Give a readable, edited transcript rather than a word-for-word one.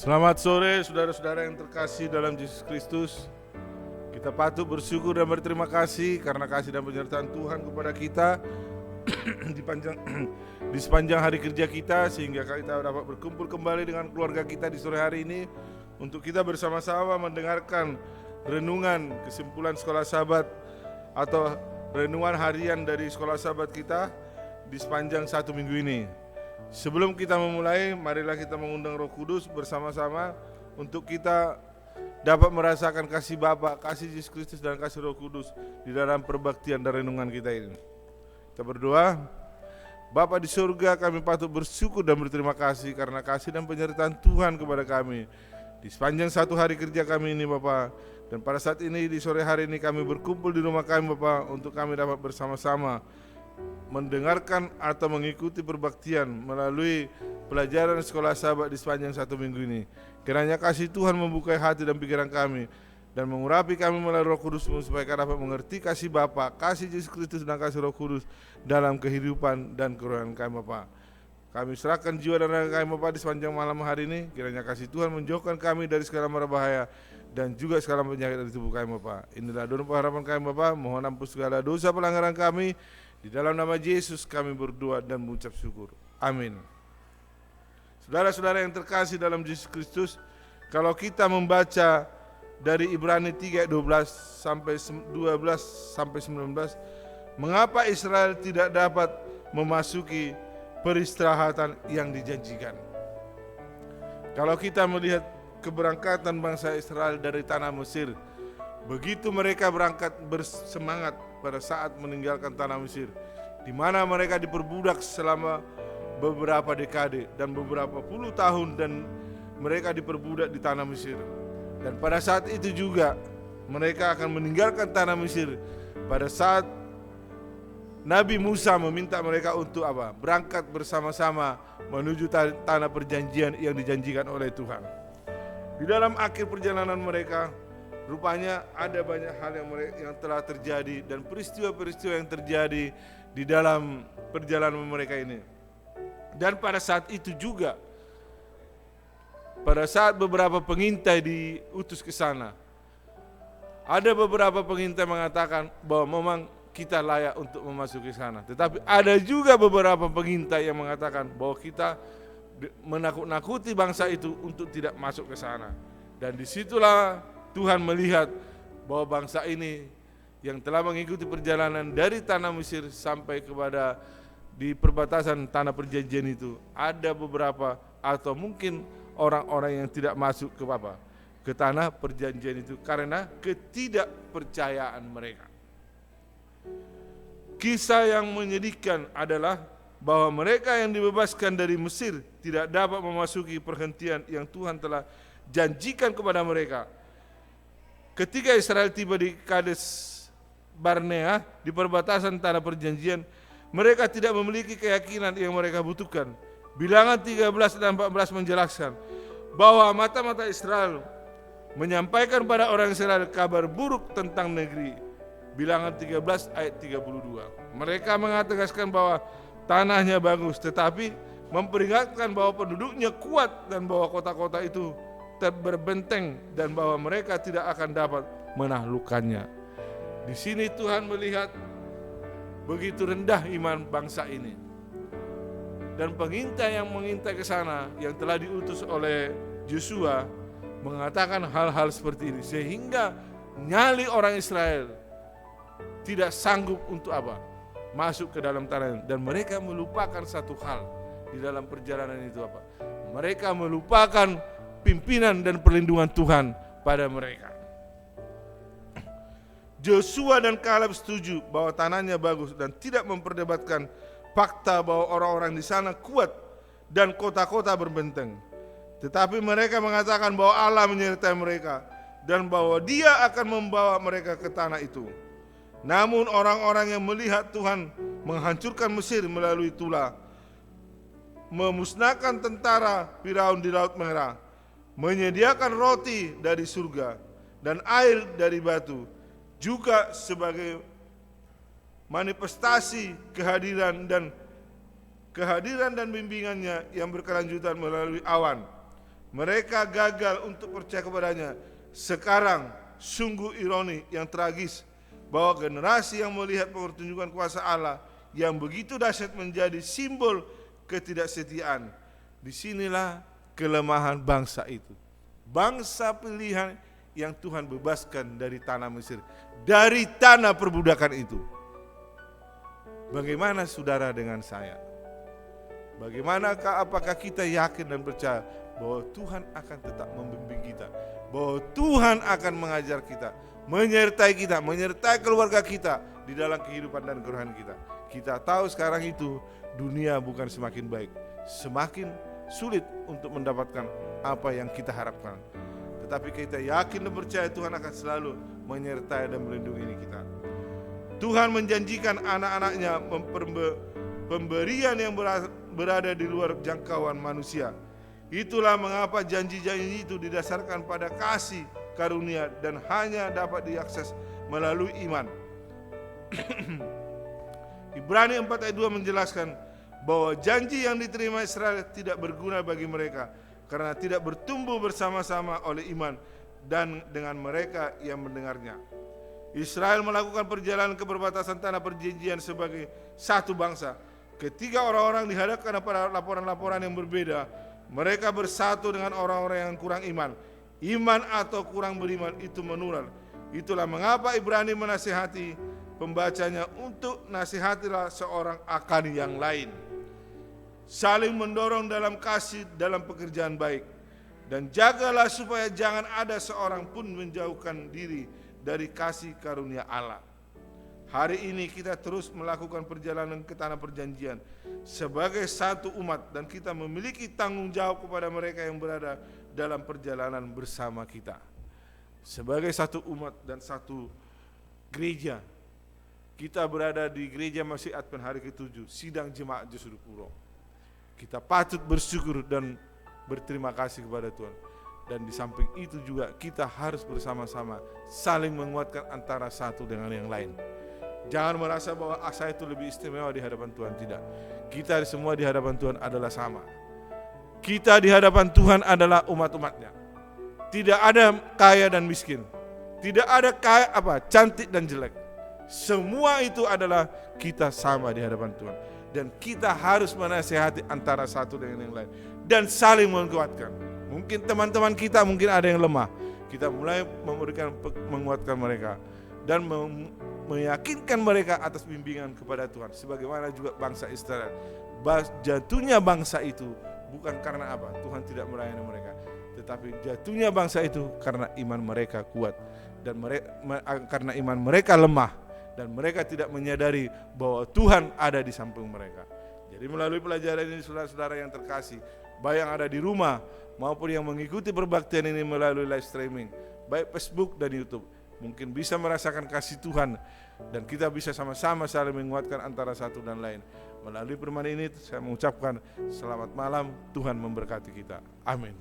Selamat sore saudara-saudara yang terkasih dalam Yesus Kristus. Kita patut bersyukur dan berterima kasih karena kasih dan penyertaan Tuhan kepada kita di sepanjang hari kerja kita, sehingga kita dapat berkumpul kembali dengan keluarga kita di sore hari ini untuk kita bersama-sama mendengarkan renungan kesimpulan sekolah sahabat atau renungan harian dari sekolah sahabat kita di sepanjang satu minggu ini. Sebelum kita memulai, marilah kita mengundang Roh Kudus bersama-sama untuk kita dapat merasakan kasih Bapa, kasih Yesus Kristus dan kasih Roh Kudus di dalam perbaktian dan renungan kita ini. Kita berdoa. Bapa di surga, kami patut bersyukur dan berterima kasih karena kasih dan penyertaan Tuhan kepada kami di sepanjang satu hari kerja kami ini Bapa. Dan pada saat ini di sore hari ini kami berkumpul di rumah kami Bapa untuk kami dapat bersama-sama mendengarkan atau mengikuti perbaktian melalui pelajaran sekolah sahabat di sepanjang satu minggu ini. Kiranya kasih Tuhan membuka hati dan pikiran kami dan mengurapi kami melalui Roh Kudus supaya kami dapat mengerti kasih Bapa, kasih Yesus Kristus dan kasih Roh Kudus dalam kehidupan dan kerohanian kami Bapa. Kami serahkan jiwa dan raga kami Bapa di sepanjang malam hari ini. Kiranya kasih Tuhan menjauhkan kami dari segala mara bahaya dan juga segala penyakit dari tubuh kami Bapa. Inilah doa pengharapan kami Bapa. Mohon ampun segala dosa pelanggaran kami. Di dalam nama Yesus kami berdoa dan mengucap syukur. Amin. Saudara-saudara yang terkasih dalam Yesus Kristus, kalau kita membaca dari Ibrani 3 ayat 12 sampai 19, mengapa Israel tidak dapat memasuki peristirahatan yang dijanjikan? Kalau kita melihat keberangkatan bangsa Israel dari tanah Mesir, begitu mereka berangkat bersemangat pada saat meninggalkan tanah Mesir, di mana mereka diperbudak selama beberapa dekade dan beberapa puluh tahun, dan mereka diperbudak di tanah Mesir. Dan pada saat itu juga mereka akan meninggalkan tanah Mesir pada saat Nabi Musa meminta mereka untuk apa? Berangkat bersama-sama menuju tanah perjanjian yang dijanjikan oleh Tuhan. Di dalam akhir perjalanan mereka, rupanya ada banyak hal yang telah terjadi dan peristiwa-peristiwa yang terjadi di dalam perjalanan mereka ini. Dan pada saat itu juga, pada saat beberapa pengintai diutus ke sana, ada beberapa pengintai mengatakan bahwa memang kita layak untuk memasuki sana. Tetapi ada juga beberapa pengintai yang mengatakan bahwa kita menakut-nakuti bangsa itu untuk tidak masuk ke sana. Dan disitulah Tuhan melihat bahwa bangsa ini yang telah mengikuti perjalanan dari tanah Mesir sampai kepada di perbatasan tanah perjanjian itu, ada beberapa atau mungkin orang-orang yang tidak masuk ke tanah perjanjian itu karena ketidakpercayaan mereka. Kisah yang menyedihkan adalah bahwa mereka yang dibebaskan dari Mesir tidak dapat memasuki perhentian yang Tuhan telah janjikan kepada mereka. Ketika Israel tiba di Kades Barnea di perbatasan tanah perjanjian, mereka tidak memiliki keyakinan yang mereka butuhkan. Bilangan 13 dan 14 menjelaskan bahwa mata-mata Israel menyampaikan pada orang Israel kabar buruk tentang negeri. Bilangan 13 ayat 32. Mereka mengatakan bahwa tanahnya bagus, tetapi memperingatkan bahwa penduduknya kuat dan bahwa kota-kota itu berbenteng dan bahwa mereka tidak akan dapat menaklukkannya. Di sini Tuhan melihat begitu rendah iman bangsa ini. Dan pengintai yang mengintai ke sana yang telah diutus oleh Yosua mengatakan hal-hal seperti ini sehingga nyali orang Israel tidak sanggup untuk apa? Masuk ke dalam tanah, dan mereka melupakan satu hal di dalam perjalanan itu apa? Mereka melupakan pimpinan dan perlindungan Tuhan pada mereka. Joshua dan Kaleb setuju bahwa tanahnya bagus dan tidak memperdebatkan fakta bahwa orang-orang di sana kuat dan kota-kota berbenteng. Tetapi mereka mengatakan bahwa Allah menyertai mereka dan bahwa Dia akan membawa mereka ke tanah itu. Namun orang-orang yang melihat Tuhan menghancurkan Mesir melalui Tula, memusnahkan tentara Firaun di Laut Merah, menyediakan roti dari surga dan air dari batu, juga sebagai manifestasi kehadiran dan bimbingannya yang berkelanjutan melalui awan. Mereka gagal untuk percaya kepadanya. Sekarang sungguh ironi yang tragis bahwa generasi yang melihat pertunjukan kuasa Allah yang begitu dahsyat menjadi simbol ketidaksetiaan. Disinilah kelemahan bangsa itu. Bangsa pilihan yang Tuhan bebaskan dari tanah Mesir, dari tanah perbudakan itu. Bagaimana saudara dengan saya? Bagaimanakah, apakah kita yakin dan percaya bahwa Tuhan akan tetap membimbing kita, bahwa Tuhan akan mengajar kita, menyertai keluarga kita di dalam kehidupan dan kerohanian kita. Kita tahu sekarang itu dunia bukan semakin baik, semakin sulit untuk mendapatkan apa yang kita harapkan. Tetapi kita yakin dan percaya Tuhan akan selalu menyertai dan melindungi kita. Tuhan menjanjikan anak-anaknya pemberian yang berada di luar jangkauan manusia. Itulah mengapa janji-janji itu didasarkan pada kasih karunia dan hanya dapat diakses melalui iman. Ibrani 4 ayat 2 menjelaskan bahwa janji yang diterima Israel tidak berguna bagi mereka karena tidak bertumbuh bersama-sama oleh iman dan dengan mereka yang mendengarnya. Israel melakukan perjalanan ke perbatasan tanah perjanjian sebagai satu bangsa. Ketika orang-orang dihadapkan pada laporan-laporan yang berbeda, mereka bersatu dengan orang-orang yang kurang iman. Iman atau kurang beriman itu menular. Itulah mengapa Ibrani menasihati pembacanya untuk nasihatilah seorang akan yang lain. Saling mendorong dalam kasih dalam pekerjaan baik. Dan jagalah supaya jangan ada seorang pun menjauhkan diri dari kasih karunia Allah. Hari ini kita terus melakukan perjalanan ke tanah perjanjian sebagai satu umat dan kita memiliki tanggung jawab kepada mereka yang berada dalam perjalanan bersama kita. Sebagai satu umat dan satu gereja, kita berada di gereja Masjid Advent hari ke-7, sidang jemaat Jesudu Puro. Kita patut bersyukur dan berterima kasih kepada Tuhan. Dan di samping itu juga kita harus bersama-sama saling menguatkan antara satu dengan yang lain. Jangan merasa bahwa saya itu lebih istimewa di hadapan Tuhan, tidak. Kita semua di hadapan Tuhan adalah sama. Kita di hadapan Tuhan adalah umat-umatnya. Tidak ada kaya dan miskin. Tidak ada cantik dan jelek. Semua itu adalah kita sama di hadapan Tuhan. Dan kita harus menasihati antara satu dengan yang lain. Dan saling menguatkan. Mungkin teman-teman kita mungkin ada yang lemah. Kita mulai menguatkan mereka. Dan meyakinkan mereka atas bimbingan kepada Tuhan. Sebagaimana juga bangsa Israel. Jatuhnya bangsa itu bukan karena apa? Tuhan tidak melayani mereka. Tetapi jatuhnya bangsa itu karena iman mereka kuat. Dan karena iman mereka lemah. Dan mereka tidak menyadari bahwa Tuhan ada di samping mereka. Jadi melalui pelajaran ini saudara-saudara yang terkasih, baik yang ada di rumah maupun yang mengikuti perbaktian ini melalui live streaming, baik Facebook dan YouTube, mungkin bisa merasakan kasih Tuhan dan kita bisa sama-sama saling menguatkan antara satu dan lain. Melalui firman ini saya mengucapkan selamat malam, Tuhan memberkati kita. Amin.